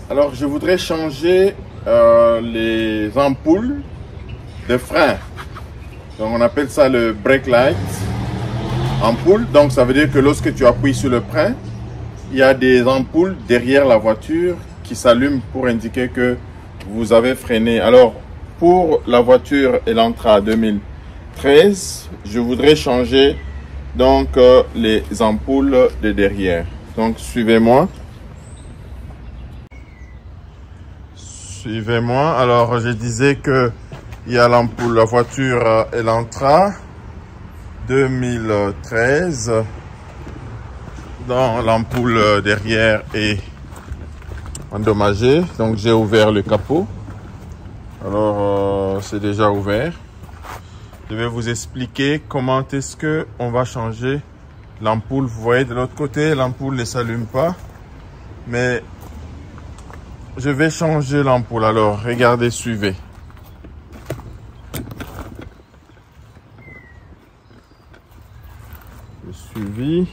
Alors, je voudrais changer les ampoules de frein. Donc, on appelle ça le brake light ampoule. Donc, ça veut dire que lorsque tu appuies sur le frein, il y a des ampoules derrière la voiture qui s'allument pour indiquer que vous avez freiné. Alors, pour la voiture Elantra 2013, je voudrais changer donc les ampoules de derrière. Donc, suivez-moi. Suivez-moi. Alors, je disais que il y a l'ampoule, la voiture Elantra 2013. Dans l'ampoule derrière est endommagée. Donc, j'ai ouvert le capot. Alors, c'est déjà ouvert. Je vais vous expliquer comment est-ce que on va changer l'ampoule. Vous voyez, de l'autre côté, l'ampoule ne s'allume pas. Mais je vais changer l'ampoule. Alors, regardez, suivez. Je suivis.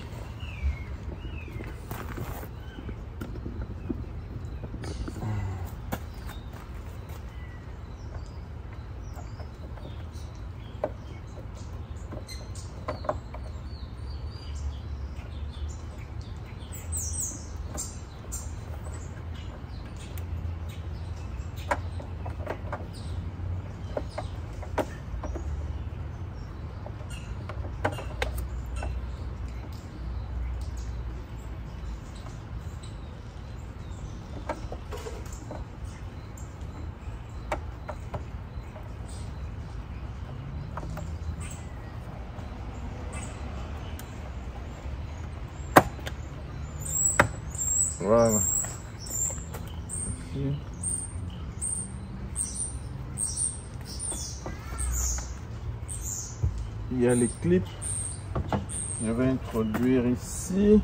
Voilà. Ici. Il y a les clips. Je vais introduire ici.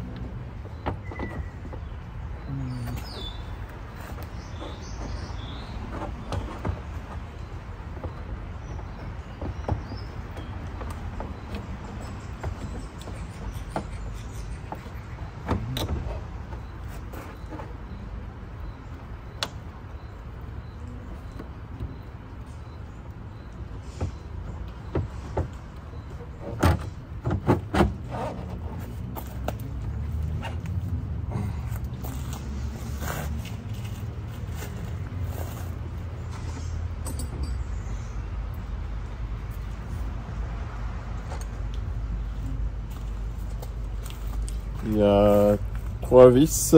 Il y a 3 vis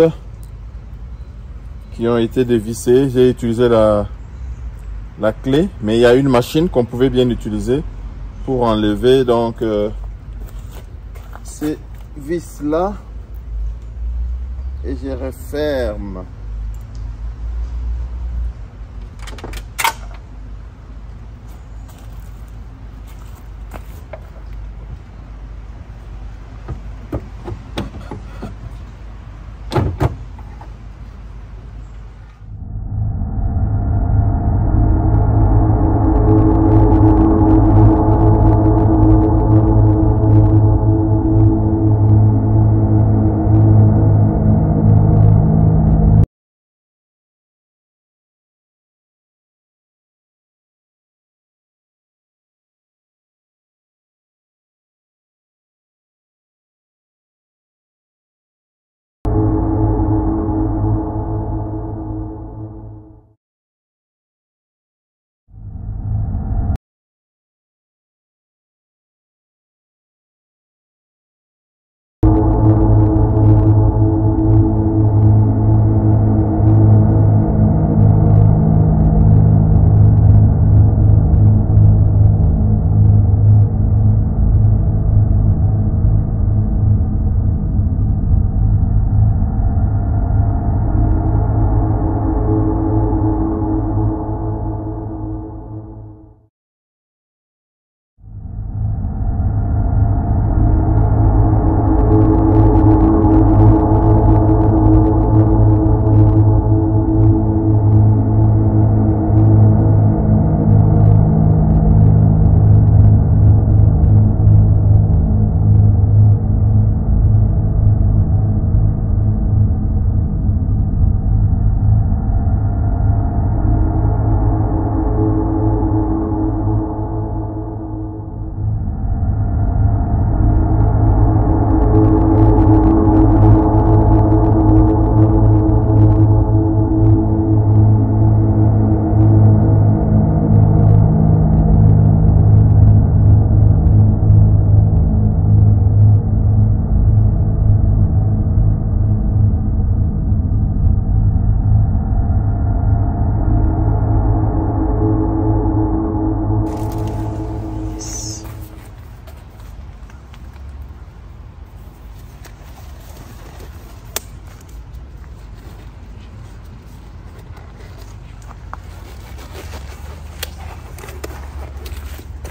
qui ont été dévissées. J'ai utilisé la clé, mais il y a une machine qu'on pouvait bien utiliser pour enlever donc ces vis là, et je referme.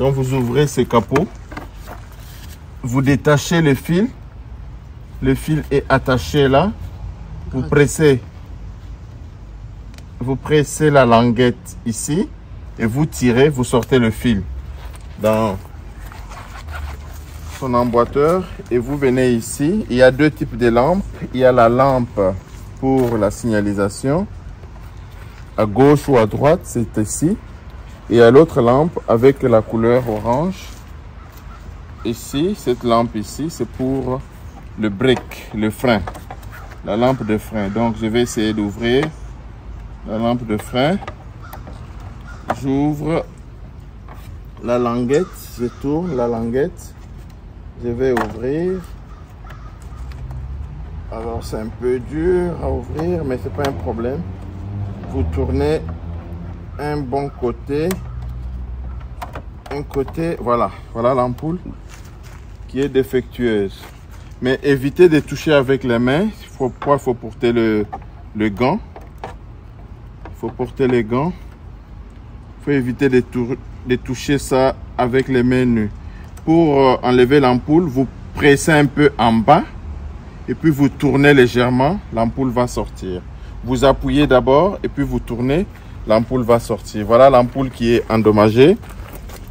Quand vous ouvrez ce capot, vous détachez le fil. Le fil est attaché là. Vous pressez la languette ici et vous tirez, vous sortez le fil dans son emboîteur et vous venez ici. Il y a deux types de lampes. Il y a la lampe pour la signalisation à gauche ou à droite, c'est ici. Et il y a l'autre lampe avec la couleur orange. Ici, cette lampe ici, c'est pour le break, le frein, la lampe de frein. Donc je vais essayer d'ouvrir la lampe de frein. J'ouvre la languette, je tourne la languette. Je vais ouvrir. Alors c'est un peu dur à ouvrir, mais c'est pas un problème. Vous tournez un bon côté. Un côté, voilà l'ampoule qui est défectueuse. Mais évitez de toucher avec les mains. Il faut porter le gant. Il faut porter les gants. Il faut éviter de toucher ça avec les mains nues. Pour enlever l'ampoule, vous pressez un peu en bas et puis vous tournez légèrement, l'ampoule va sortir. Vous appuyez d'abord et puis vous tournez, l'ampoule va sortir. Voilà l'ampoule qui est endommagée.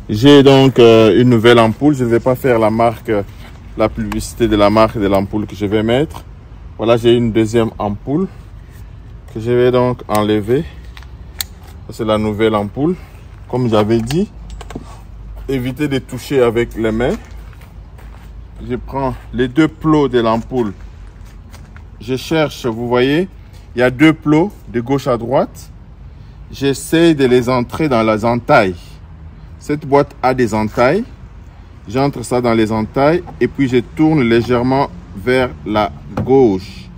J'ai donc une nouvelle ampoule. Je ne vais pas faire la publicité de la marque de l'ampoule que je vais mettre. Voilà, j'ai une deuxième ampoule que je vais donc enlever. C'est la nouvelle ampoule. Comme j'avais dit, évitez de toucher avec les mains. Je prends les deux plots de l'ampoule. Je cherche, vous voyez, il y a deux plots de gauche à droite. J'essaie de les entrer dans les entailles. Cette boîte a des entailles. J'entre ça dans les entailles et puis je tourne légèrement vers la gauche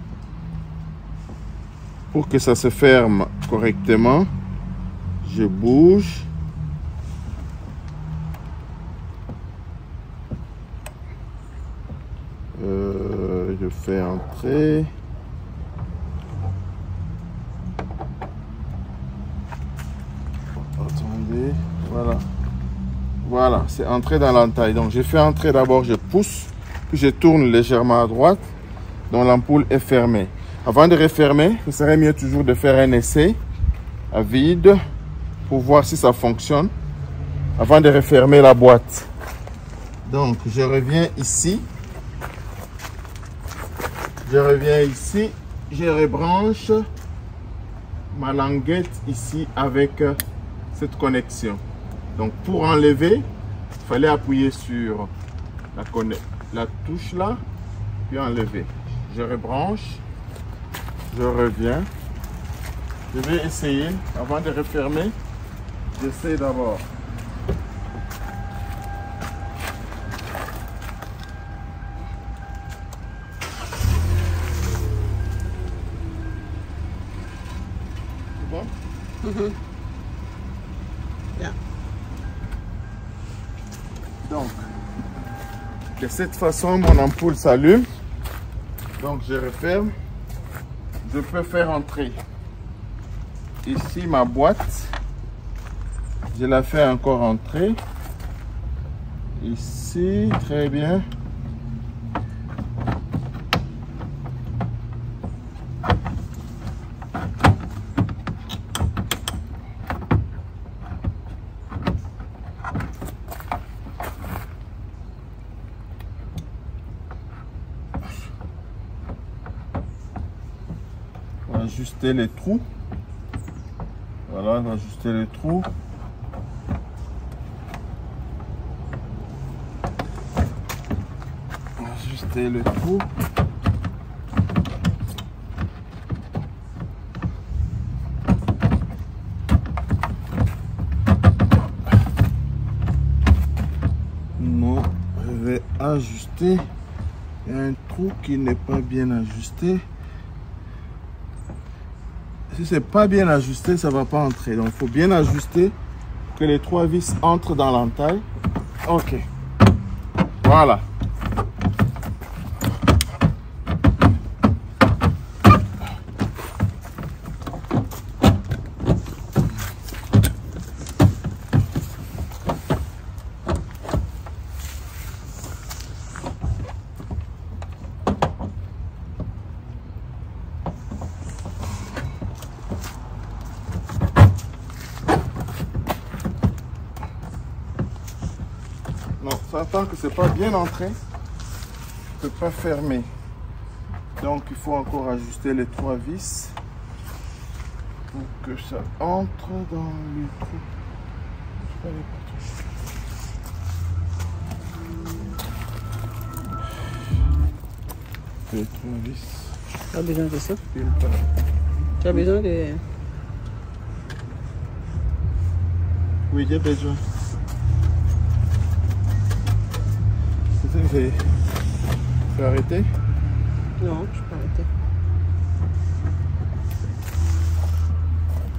pour que ça se ferme correctement. Je bouge. Je fais entrer. Attendez, voilà. Voilà, c'est entré dans l'entaille. Donc, je fais entrer d'abord, je pousse, puis je tourne légèrement à droite. Donc, l'ampoule est fermée. Avant de refermer, il serait mieux toujours de faire un essai à vide pour voir si ça fonctionne avant de refermer la boîte. Donc, je reviens ici. Je rebranche ma languette ici avec cette connexion. Donc pour enlever, il fallait appuyer sur la touche là, puis enlever. Je rebranche, je reviens. Je vais essayer, avant de refermer, j'essaie d'abord. Yeah. Donc, de cette façon, mon ampoule s'allume. Donc, je referme. Je peux faire entrer ici ma boîte. Je la fais encore entrer. Ici, très bien. Ajuster les trous. Voilà, on va ajuster les trous. Ajuster le trou. Non, je vais ajuster. Il y a un trou qui n'est pas bien ajusté. Si c'est pas bien ajusté, ça va pas entrer. Donc il faut bien ajuster, que les trois vis entrent dans l'entaille. Ok. Voilà. Ça, tant que c'est pas bien entré, je peux pas fermer. Donc il faut encore ajuster les 3 vis pour que ça entre dans le trou. Je sais pas les 3 vis. Tu as besoin de ça? Pile pas. Tu as besoin de... Oui, j'ai besoin. C'est ça que j'ai arrêté? Non, je peux arrêter.